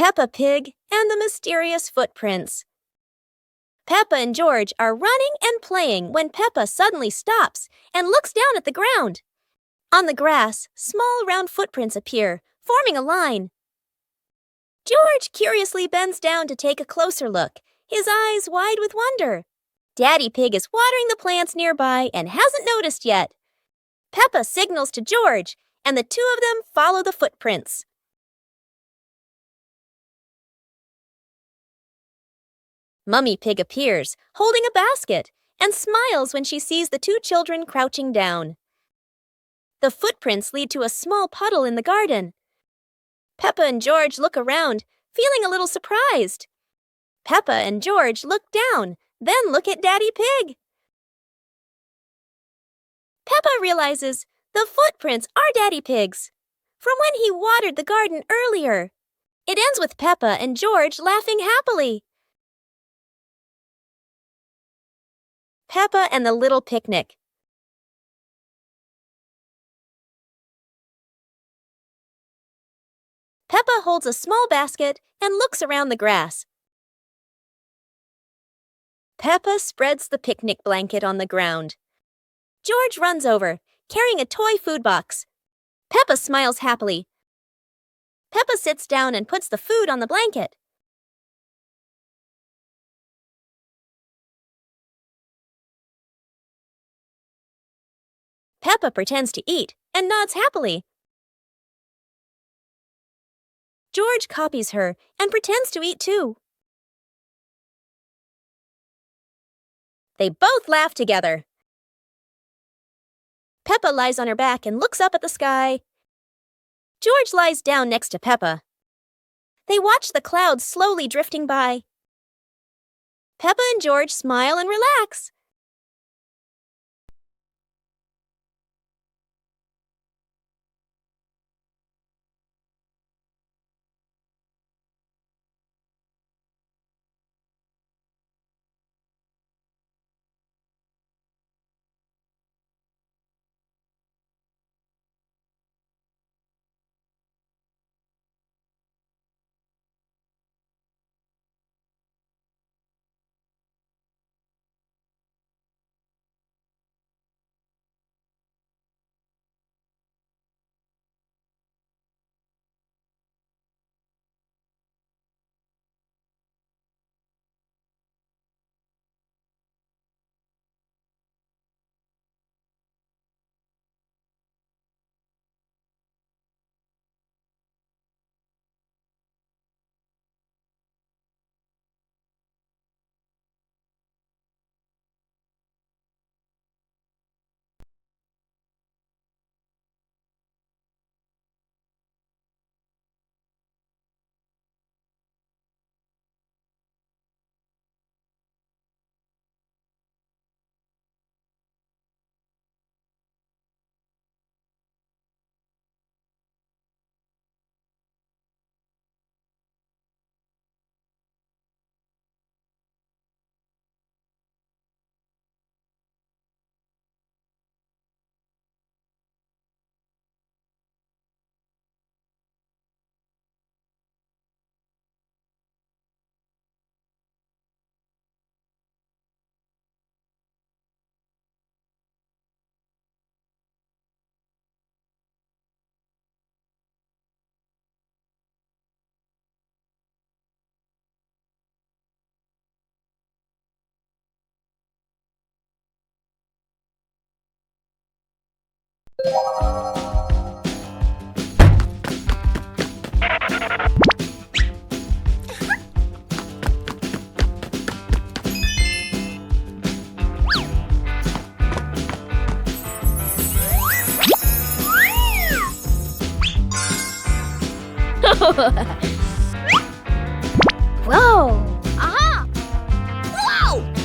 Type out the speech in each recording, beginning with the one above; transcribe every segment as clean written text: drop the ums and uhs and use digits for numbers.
Peppa Pig and the Mysterious Footprints. Peppa and George are running and playing when Peppa suddenly stops and looks down at the ground. On the grass, small round footprints appear, forming a line. George curiously bends down to take a closer look, his eyes wide with wonder. Daddy Pig is watering the plants nearby and hasn't noticed yet. Peppa signals to George, and the two of them follow the footprints. Mummy Pig appears, holding a basket, and smiles when she sees the two children crouching down. The footprints lead to a small puddle in the garden. Peppa and George look around, feeling a little surprised. Peppa and George look down, then look at Daddy Pig. Peppa realizes the footprints are Daddy Pig's, from when he watered the garden earlier. It ends with Peppa and George laughing happily. Peppa and the Little Picnic. Peppa holds a small basket and looks around the grass. Peppa spreads the picnic blanket on the ground. George runs over, carrying a toy food box. Peppa smiles happily. Peppa sits down and puts the food on the blanket. Peppa pretends to eat and nods happily. George copies her and pretends to eat too. They both laugh together. Peppa lies on her back and looks up at the sky. George lies down next to Peppa. They watch the clouds slowly drifting by. Peppa and George smile and relax. Whoa! Aha! Whoa!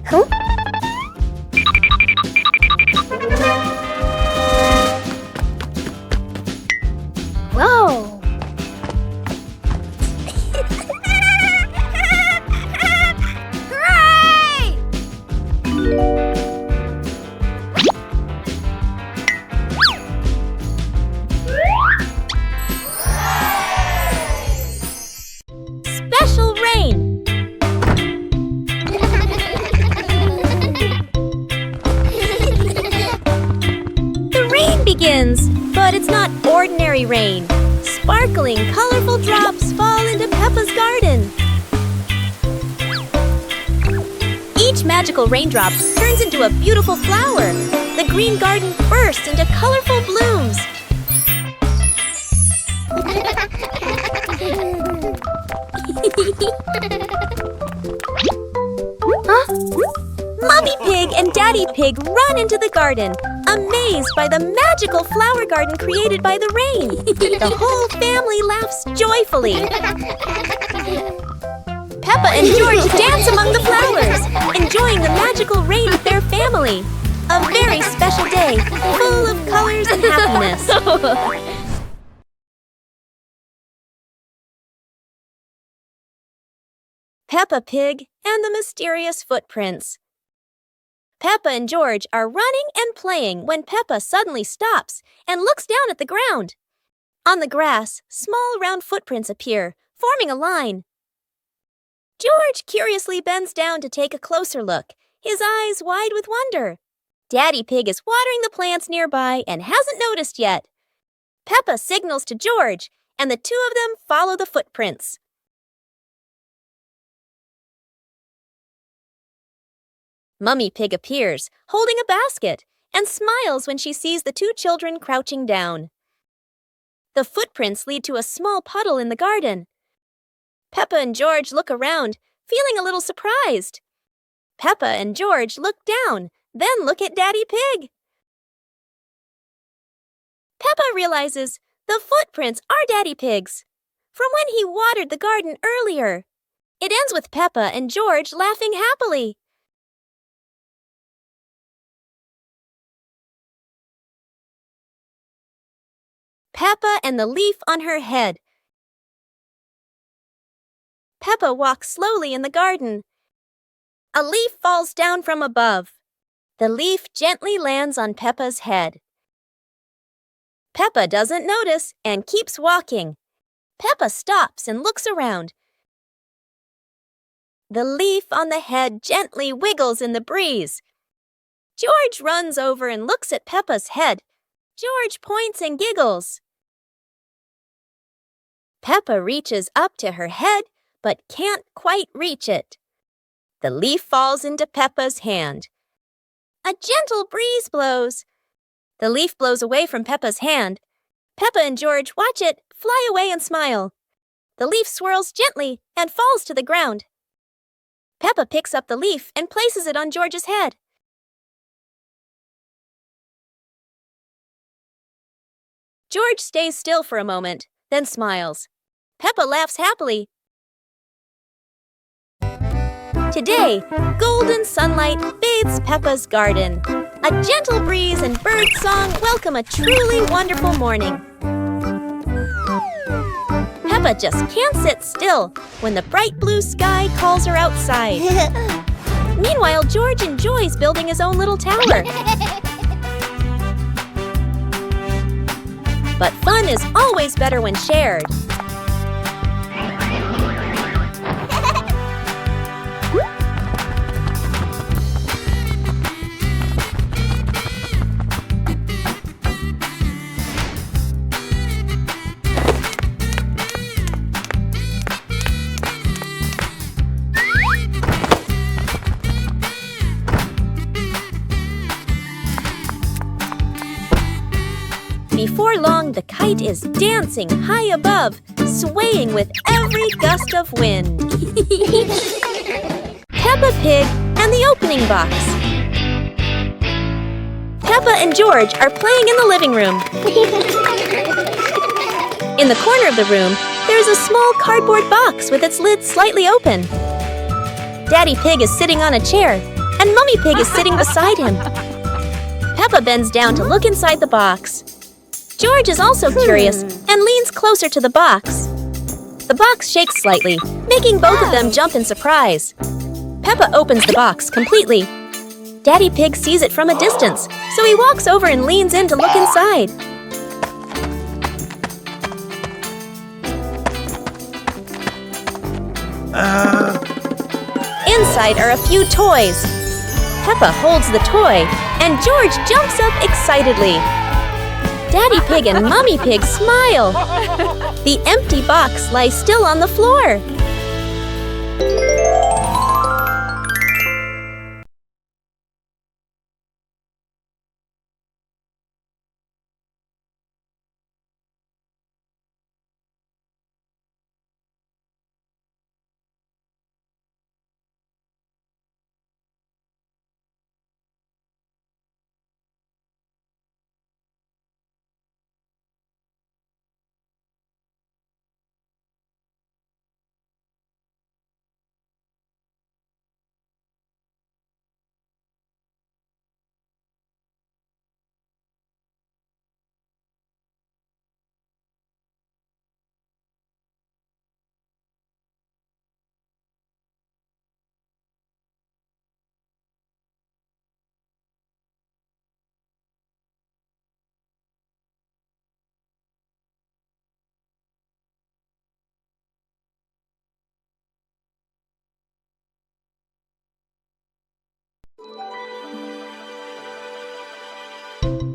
Huh? Whoa! Hooray! heavy rain. Sparkling, colorful drops fall into Peppa's garden. Each magical raindrop turns into a beautiful flower. The green garden bursts into colorful blooms. Huh? Mummy Pig and Daddy Pig run into the garden, amazed by the magical flower garden created by the rain. The whole family laughs joyfully. Peppa and George dance among the flowers, enjoying the magical rain with their family. A very special day, full of colors and happiness. Peppa Pig and the Mysterious Footprints. Peppa and George are running and playing when Peppa suddenly stops and looks down at the ground. On the grass, small round footprints appear, forming a line. George curiously bends down to take a closer look, his eyes wide with wonder. Daddy Pig is watering the plants nearby and hasn't noticed yet. Peppa signals to George, and the two of them follow the footprints. Mummy Pig appears, holding a basket, and smiles when she sees the two children crouching down. The footprints lead to a small puddle in the garden. Peppa and George look around, feeling a little surprised. Peppa and George look down, then look at Daddy Pig. Peppa realizes the footprints are Daddy Pig's, from when he watered the garden earlier. It ends with Peppa and George laughing happily. Peppa and the leaf on her head. Peppa walks slowly in the garden. A leaf falls down from above. The leaf gently lands on Peppa's head. Peppa doesn't notice and keeps walking. Peppa stops and looks around. The leaf on the head gently wiggles in the breeze. George runs over and looks at Peppa's head. George points and giggles. Peppa reaches up to her head, but can't quite reach it. The leaf falls into Peppa's hand. A gentle breeze blows. The leaf blows away from Peppa's hand. Peppa and George watch it fly away and smile. The leaf swirls gently and falls to the ground. Peppa picks up the leaf and places it on George's head. George stays still for a moment, then smiles. Peppa laughs happily. Today, golden sunlight bathes Peppa's garden. A gentle breeze and bird song welcome a truly wonderful morning. Peppa just can't sit still when the bright blue sky calls her outside. Meanwhile, George enjoys building his own little tower. But fun is always better when shared. Before long, the kite is dancing high above, swaying with every gust of wind. Peppa Pig and the opening box. Peppa and George are playing in the living room. In the corner of the room, there's a small cardboard box with its lid slightly open. Daddy Pig is sitting on a chair, and Mummy Pig is sitting beside him. Peppa bends down to look inside the box. George is also curious and leans closer to the box. The box shakes slightly, making both of them jump in surprise. Peppa opens the box completely. Daddy Pig sees it from a distance, so he walks over and leans in to look inside. Inside are a few toys. Peppa holds the toy, and George jumps up excitedly. Daddy Pig and Mommy Pig smile. The empty box lies still on the floor.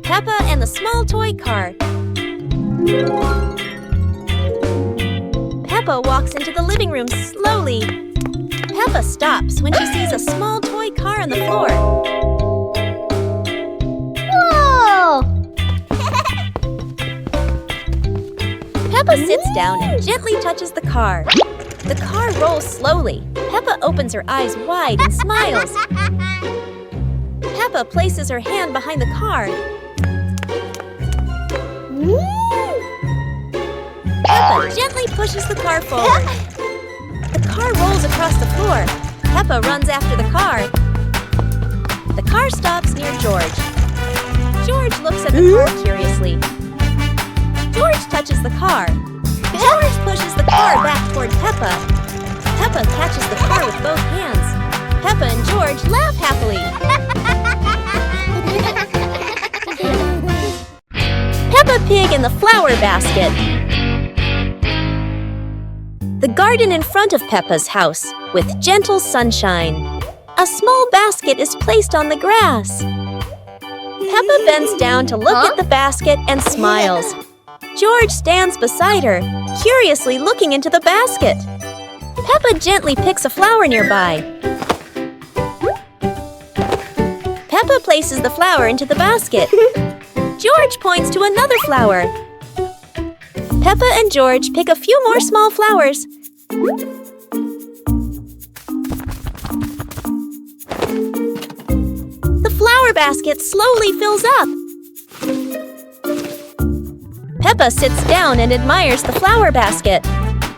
Peppa and the small toy car. Peppa walks into the living room slowly. Peppa stops when she sees a small toy car on the floor. Whoa! Peppa sits down and gently touches the car. The car rolls slowly. Peppa opens her eyes wide and smiles. Peppa places her hand behind the car. Peppa gently pushes the car forward. The car rolls across the floor. Peppa runs after the car. The car stops near George. George looks at the car curiously. George touches the car. George pushes the car back toward Peppa. Peppa catches the car with both hands. Peppa and George laugh happily. Peppa Pig in the flower basket. The garden in front of Peppa's house with gentle sunshine. A small basket is placed on the grass. Peppa bends down to look at the basket and smiles. George stands beside her, curiously looking into the basket. Peppa gently picks a flower nearby. Peppa places the flower into the basket. George points to another flower. Peppa and George pick a few more small flowers. The flower basket slowly fills up. Peppa sits down and admires the flower basket.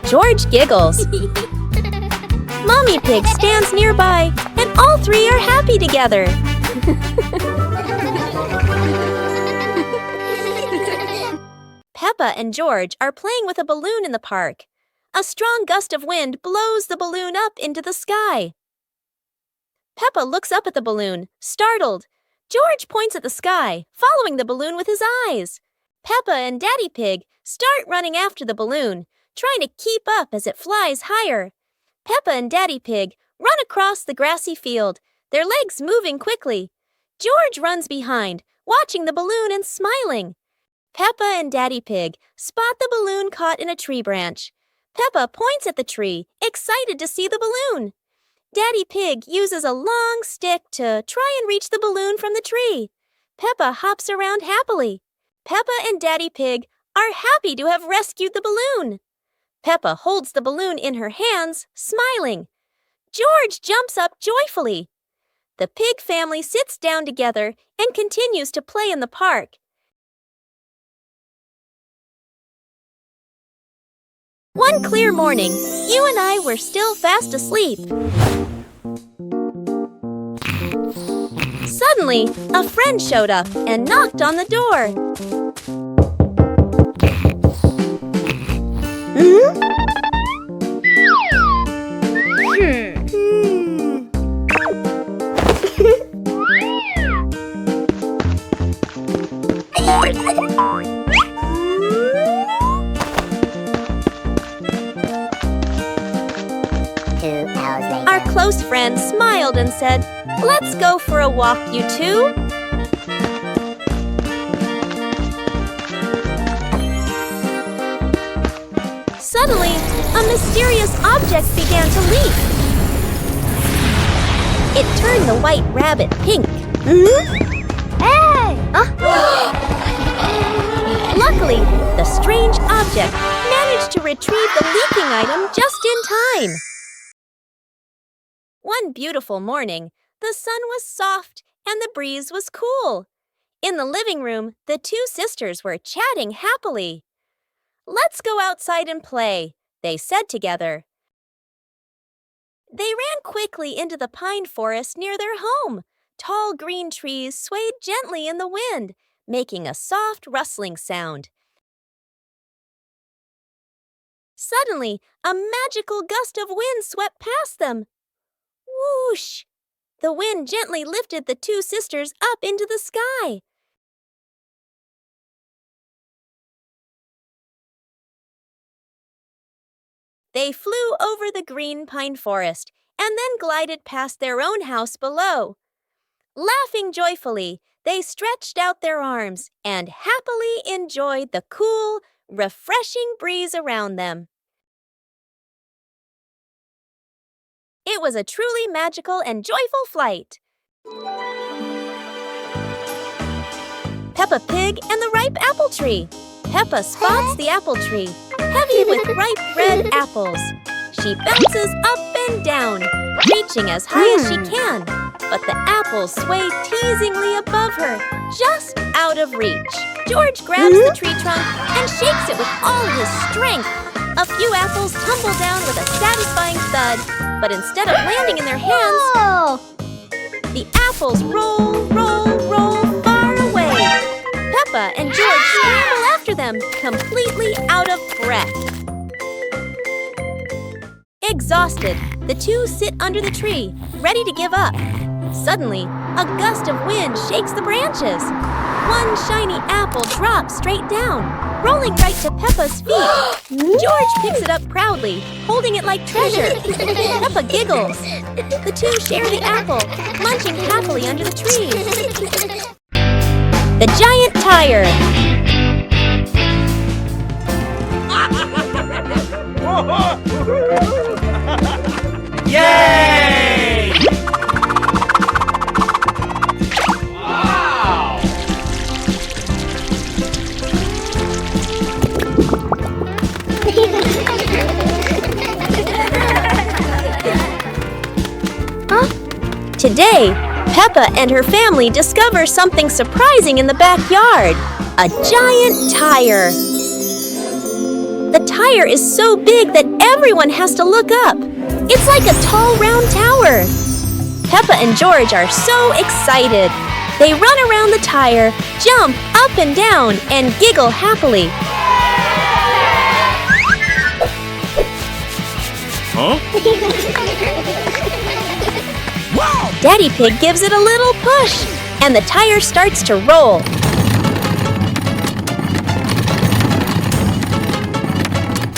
George giggles. Mommy Pig stands nearby, and all three are happy together. Peppa and George are playing with a balloon in the park. A strong gust of wind blows the balloon up into the sky. Peppa looks up at the balloon, startled. George points at the sky, following the balloon with his eyes. Peppa and Daddy Pig start running after the balloon, trying to keep up as it flies higher. Peppa and Daddy Pig run across the grassy field, their legs moving quickly. George runs behind, watching the balloon and smiling. Peppa and Daddy Pig spot the balloon caught in a tree branch. Peppa points at the tree, excited to see the balloon. Daddy Pig uses a long stick to try and reach the balloon from the tree. Peppa hops around happily. Peppa and Daddy Pig are happy to have rescued the balloon. Peppa holds the balloon in her hands, smiling. George jumps up joyfully. The pig family sits down together and continues to play in the park. One clear morning, you and I were still fast asleep. Suddenly, a friend showed up and knocked on the door. Our close friend smiled and said, "Let's go for a walk, you two." Suddenly, a mysterious object began to leak. It turned the white rabbit pink. Hey! Luckily, the strange object managed to retrieve the leaking item just in time. One beautiful morning, the sun was soft and the breeze was cool. In the living room, the two sisters were chatting happily. "Let's go outside and play," they said together. They ran quickly into the pine forest near their home. Tall green trees swayed gently in the wind, making a soft rustling sound. Suddenly, a magical gust of wind swept past them. Whoosh! The wind gently lifted the two sisters up into the sky. They flew over the green pine forest and then glided past their own house below. Laughing joyfully, they stretched out their arms and happily enjoyed the cool, refreshing breeze around them. It was a truly magical and joyful flight. Peppa Pig and the Ripe Apple Tree. Peppa spots the apple tree, heavy with ripe red apples. She bounces up and down, reaching as high as she can, but the apples sway teasingly above her, just out of reach. George grabs the tree trunk and shakes it with all his strength. A few apples tumble down with a satisfying thud, but instead of landing in their hands, the apples roll, roll, roll far away. Peppa and George scramble after them, completely out of breath. Exhausted, the two sit under the tree, ready to give up. Suddenly, a gust of wind shakes the branches. One shiny apple drops straight down, rolling right to Peppa's feet. George picks it up proudly, holding it like treasure. Peppa giggles. The two share the apple, munching happily under the tree. The giant tire. Yay! Wow! Today, Peppa and her family discover something surprising in the backyard. A giant tire. The tire is so big that everyone has to look up. It's like a tall, round tower. Peppa and George are so excited. They run around the tire, jump up and down, and giggle happily. Huh? Wow! Daddy Pig gives it a little push, and the tire starts to roll.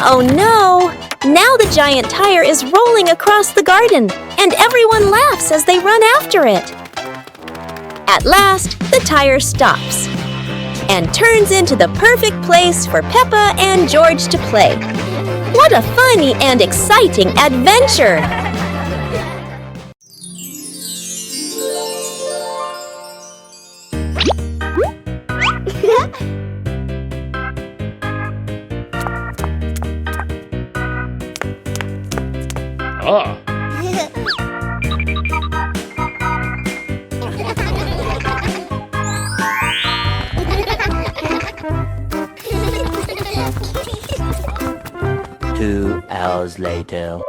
Oh no! Now the giant tire is rolling across the garden, and everyone laughs as they run after it. At last, the tire stops and turns into the perfect place for Peppa and George to play. What a funny and exciting adventure! Ah. 2 hours later.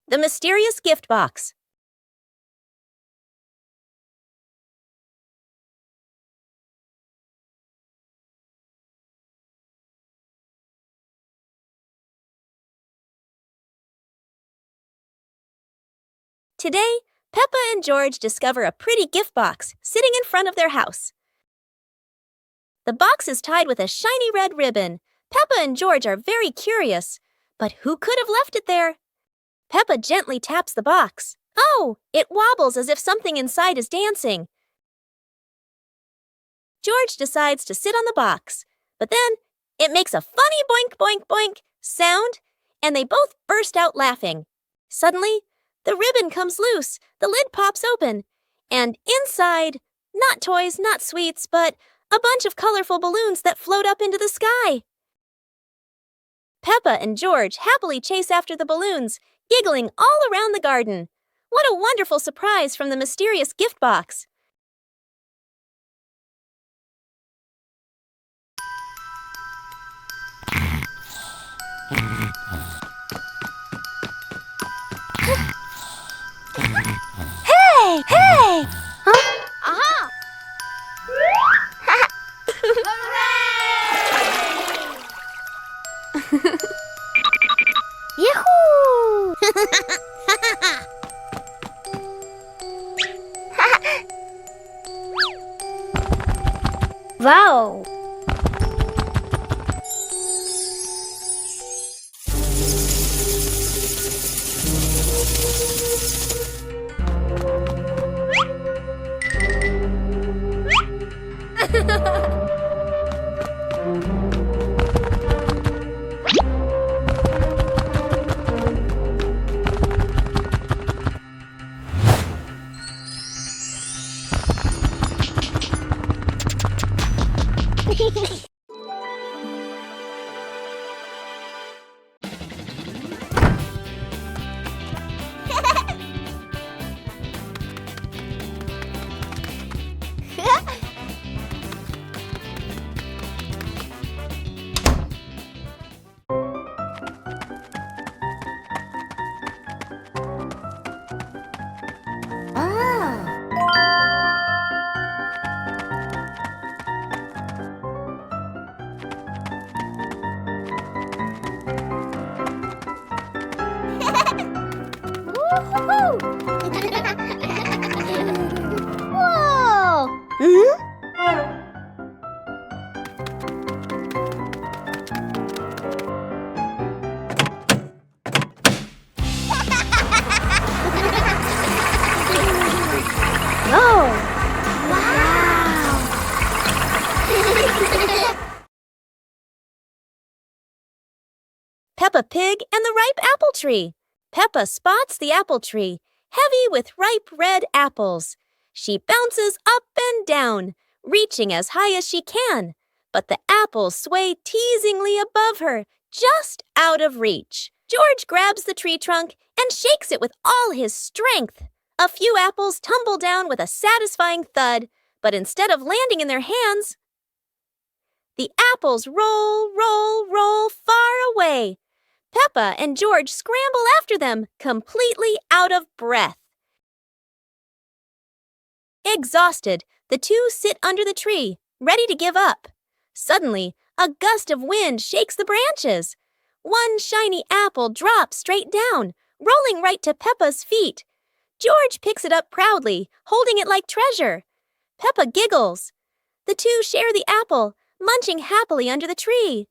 The Mysterious Gift Box. Today, Peppa and George discover a pretty gift box sitting in front of their house. The box is tied with a shiny red ribbon. Peppa and George are very curious. But who could have left it there? Peppa gently taps the box. Oh, it wobbles as if something inside is dancing. George decides to sit on the box, but then it makes a funny boink, boink, boink sound, and they both burst out laughing. Suddenly, the ribbon comes loose, the lid pops open, and inside, not toys, not sweets, but a bunch of colorful balloons that float up into the sky. Peppa and George happily chase after the balloons, giggling all around the garden. What a wonderful surprise from the mysterious gift box! Hey! Hey! Huh? Aha! Yahoo! Wow! Whoa! Oh! Wow! Peppa Pig and the Ripe Apple Tree. Peppa spots the apple tree, heavy with ripe red apples. She bounces up and down, reaching as high as she can, but the apples sway teasingly above her, just out of reach. George grabs the tree trunk and shakes it with all his strength. A few apples tumble down with a satisfying thud, but instead of landing in their hands, the apples roll, roll, roll far away. Peppa and George scramble after them, completely out of breath. Exhausted, the two sit under the tree, ready to give up. Suddenly, a gust of wind shakes the branches. One shiny apple drops straight down, rolling right to Peppa's feet. George picks it up proudly, holding it like treasure. Peppa giggles. The two share the apple, munching happily under the tree.